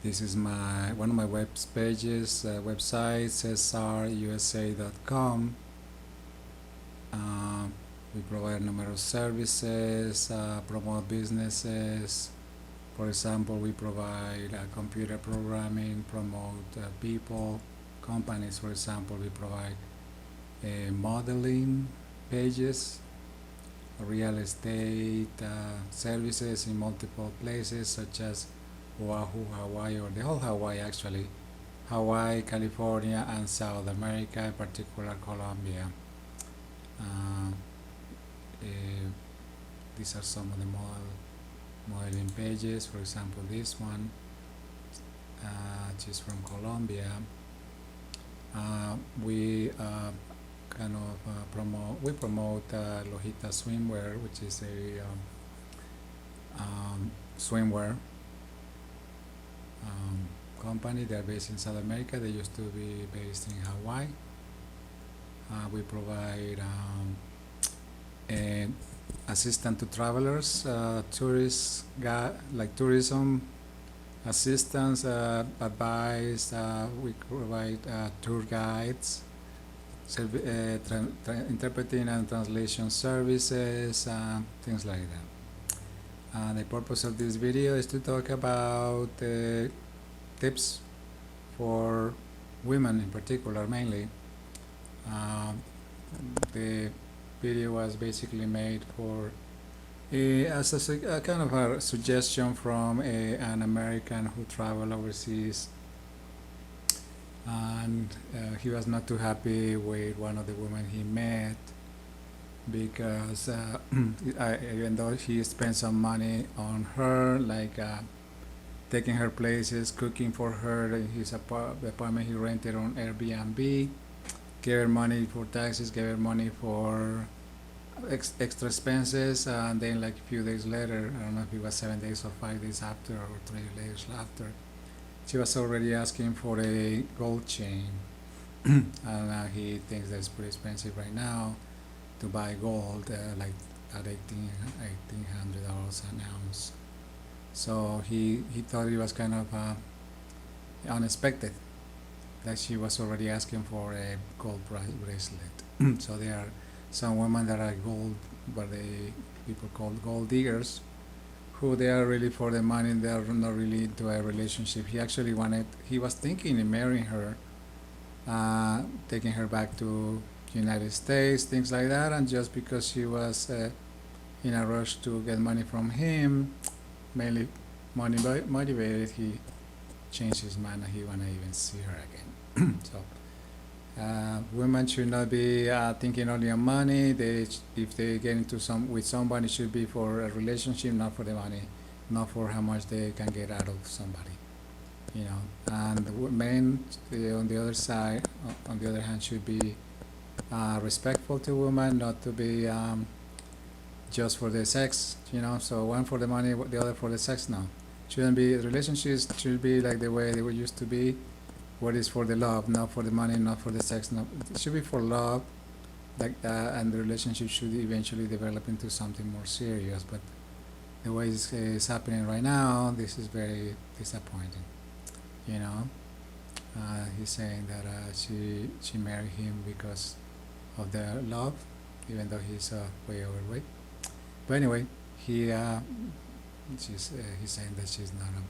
This is one of my websites, srusa.com. We provide numerous services, promote businesses. For example, we provide computer programming, promote people, companies. For example, we provide modeling pages, real estate services in multiple places such as Oahu, Hawaii, or the whole Hawaii actually, Hawaii, California, and South America, in particular Colombia. Uh, these are some of the modeling pages. For example, this one, which is from Colombia. We promote Lojita Swimwear, which is a swimwear company. They're based in South America. They used to be based in Hawaii. We provide an assistant to travelers, tourists, like tourism assistance, advice. We provide tour guides, interpreting and translation services, things like that. The purpose of this video is to talk about tips for women in particular, mainly. The video was basically made for as a kind of a suggestion from an American who traveled overseas, and he was not too happy with one of the women he met because even though he spent some money on her, like taking her places, cooking for her in his apartment he rented on Airbnb, gave her money for taxes, gave her money for extra expenses, and then like a few days later, I don't know if it was 7 days or 5 days after or 3 days after, she was already asking for a gold chain. And he thinks that's pretty expensive right now to buy gold, like at $1,800 an ounce. So he thought it was kind of unexpected that she was already asking for a gold bracelet. So there are some women that are gold, what people call gold diggers, who they are really for the money. They are not really into a relationship. He was thinking of marrying her, taking her back to United States, things like that, and just because she was in a rush to get money from him, mainly money motivated, he changed his mind and he wanna even see her again. So women should not be thinking only on money. If they get into with somebody, it should be for a relationship, not for the money, not for how much they can get out of somebody. And the men on the other side, on the other hand, should be respectful to women, not to be just for the sex. So one for the money, the other for the sex. No, shouldn't be. Relationships should be like the way they were used to be. What is for the love, not for the money, not for the sex. No, it should be for love, and the relationship should eventually develop into something more serious. But the way it's happening right now, this is very disappointing. He's saying that she married him because of their love, even though he's way overweight. But anyway, he's saying that she's not a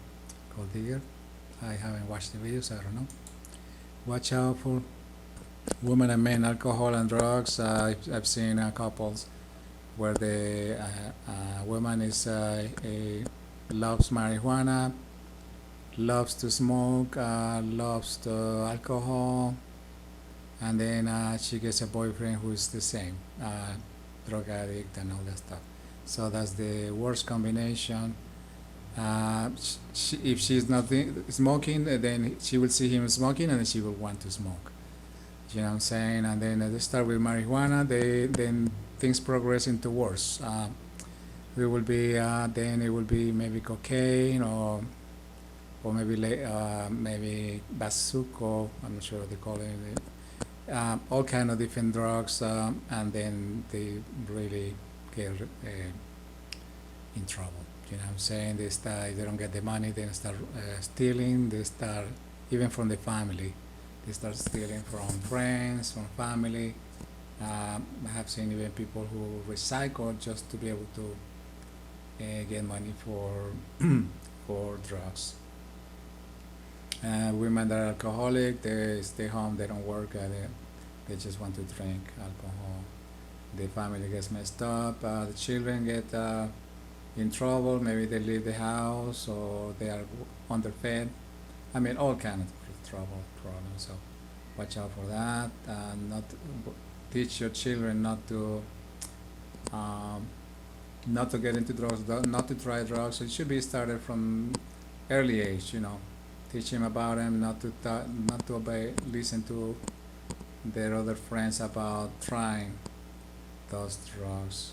gold digger. I haven't watched the video, so I don't know. Watch out for women and men, alcohol and drugs. I've seen couples where the woman loves marijuana, loves to smoke, loves the alcohol, and then she gets a boyfriend who is the same, drug addict and all that stuff. So that's the worst combination. If she's not smoking, then she will see him smoking and then she will want to smoke. You know what I'm saying? And then they start with marijuana, then things progress into worse. Then it will be maybe cocaine or maybe bazuco. I'm not sure what they call it. All kind of different drugs, and then they really get in trouble. You know what I'm saying? They start, if they don't get the money, they start stealing. They start, even from the family, they start stealing from friends, from family. I have seen even people who recycle just to be able to get money for for drugs. Women that are alcoholic, they stay home, they don't work, they just want to drink alcohol. The family gets messed up, the children get in trouble, maybe they leave the house or they are underfed. I mean, all kind of trouble, problems. So watch out for that. Not teach your children um, not to get into drugs, not to try drugs. It should be started from early age. You know, teach them about them, not to obey, listen to their other friends about trying those drugs.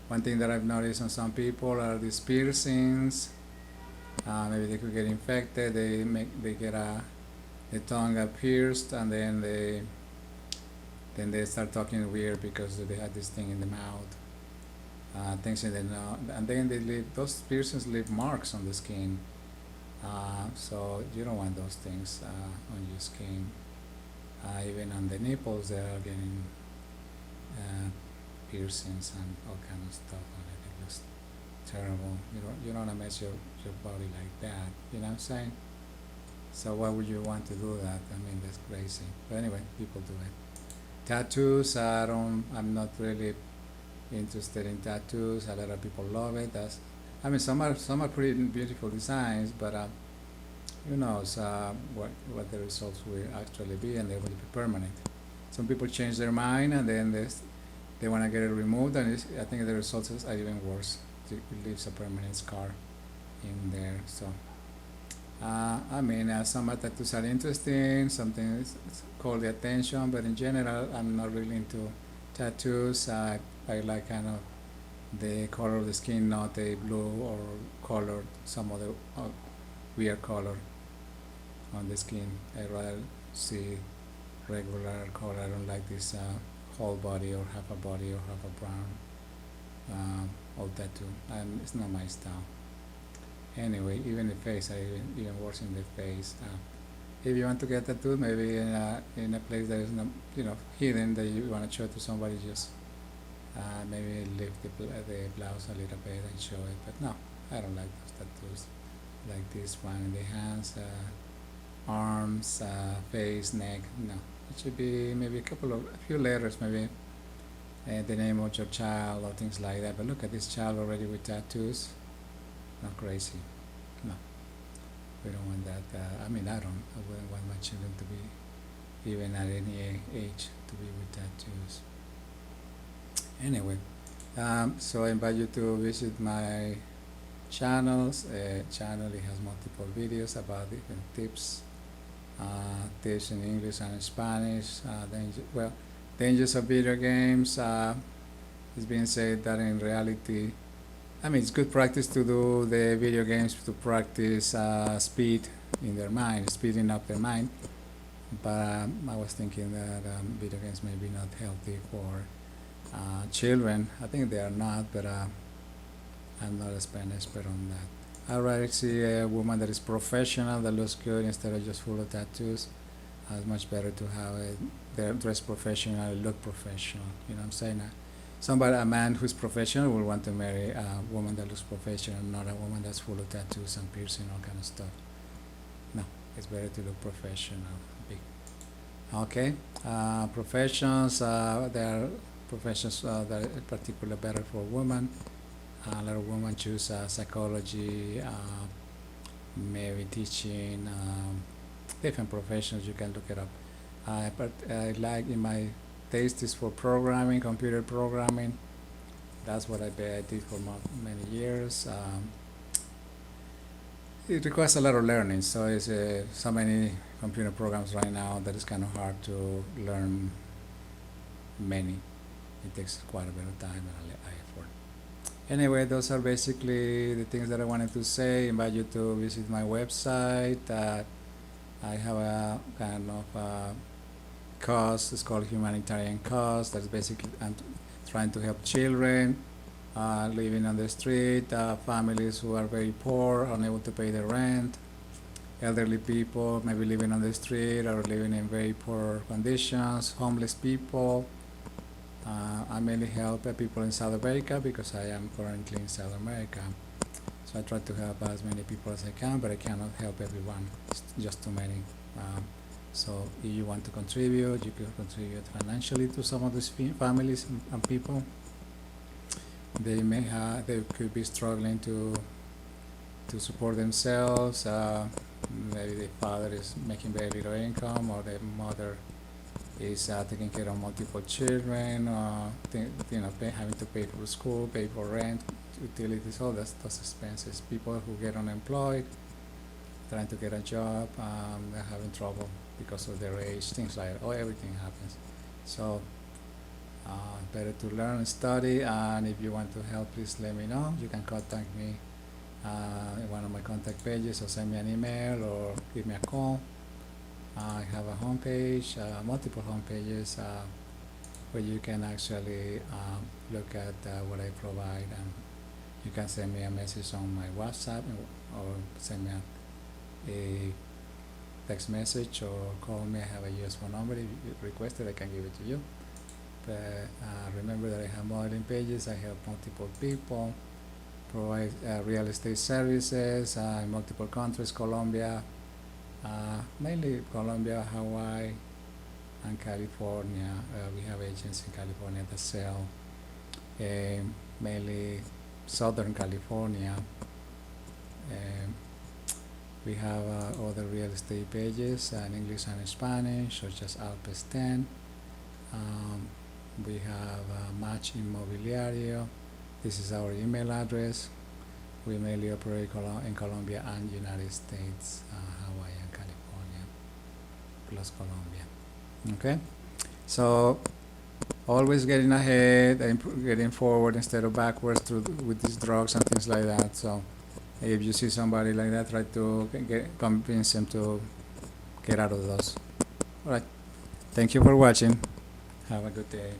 One thing that I've noticed on some people are these piercings. Maybe they could get infected. They get the tongue pierced, and then they start talking weird because they had this thing in the mouth. Things in the nose, and then those piercings leave marks on the skin. So you don't want those things on your skin. Even on the nipples, they are getting uh, piercings and all kind of stuff on it. It looks terrible. You don't wanna mess your body like that. You know what I'm saying? So why would you want to do that? I mean, that's crazy. But anyway, people do it. Tattoos, I'm not really interested in tattoos. A lot of people love it. I mean, some are pretty beautiful designs, but who knows what the results will actually be, and they will be permanent. Some people change their mind, and then they want to get it removed, and I think the results are even worse. It leaves a permanent scar in there. So I mean, some tattoos are interesting, something call the attention, but in general, I'm not really into tattoos. I like kind of the color of the skin, not a blue or colored, some other weird color on the skin. I rather see regular color. I don't like this whole body or half a body or half a brown all tattoo. It's not my style. Anyway, even the face, even worse in the face. If you want to get tattooed, maybe in a place that is not, hidden, that you want to show to somebody, just maybe lift the blouse a little bit and show it. But no, I don't like those tattoos. Like this one in the hands, arms, face, neck. No, it should be maybe a few letters, maybe the name of your child or things like that. But look at this child already with tattoos. Not crazy. No, we don't want that. I mean, I wouldn't want my children to be, even at any age, to be with tattoos. Anyway, so I invite you to visit my channels. Channel, it has multiple videos about different tips, tips in English and in Spanish. Dangers of video games. It's being said that in reality, I mean, it's good practice to do the video games to practice speed in their mind, speeding up their mind. But I was thinking that video games may be not healthy for children. I think they are not, but I'm not an expert on that. I'd rather see a woman that is professional, that looks good, instead of just full of tattoos. It's much better to have they're dressed professional, look professional. You know what I'm saying? A man who's professional will want to marry a woman that looks professional, not a woman that's full of tattoos and piercing, all kind of stuff. No, it's better to look professional. Big. Okay, professions. There are professions that are particularly better for women. A lot of women choose psychology, maybe teaching, different professions. You can look it up. But I like in my taste is for programming, computer programming. That's what I did for many years. It requires a lot of learning, so it's so many computer programs right now that it's kind of hard to learn many. It takes quite a bit of time and effort. Anyway, those are basically the things that I wanted to say. I invite you to visit my website. I have a kind of cause. It's called Humanitarian Cause. That's basically I'm trying to help children living on the street, families who are very poor, unable to pay the rent, elderly people maybe living on the street or living in very poor conditions, homeless people. I mainly help people in South America because I am currently in South America. So I try to help as many people as I can, but I cannot help everyone. It's just too many. Um, so if you want to contribute, you can contribute financially to some of these families and people. They could be struggling to support themselves. Maybe the father is making very little income, or the mother is taking care of multiple children, having to pay for school, pay for rent, utilities, all those expenses. People who get unemployed, trying to get a job, they're having trouble because of their age, things like that. Oh, everything happens. So better to learn and study. And if you want to help, please let me know. You can contact me in one of my contact pages, or send me an email, or give me a call. I have a homepage, multiple homepages, where you can actually look at what I provide, and you can send me a message on my WhatsApp, or send me a text message, or call me. I have a US phone number. If you request it, I can give it to you. But remember that I have modeling pages. I help multiple people, provide real estate services in multiple countries, Colombia, mainly Colombia, Hawaii, and California. We have agents in California that sell mainly Southern California. Um, we have other real estate pages in English and Spanish, such as Alpes 10. We have Match Inmobiliario. This is our email address. We mainly operate in Colombia and United States, Hawaii and California, plus Colombia. Okay, so always getting ahead and getting forward instead of backwards with these drugs and things like that. So if you see somebody like that, try to convince them to get out of those. All right. Thank you for watching. Have a good day.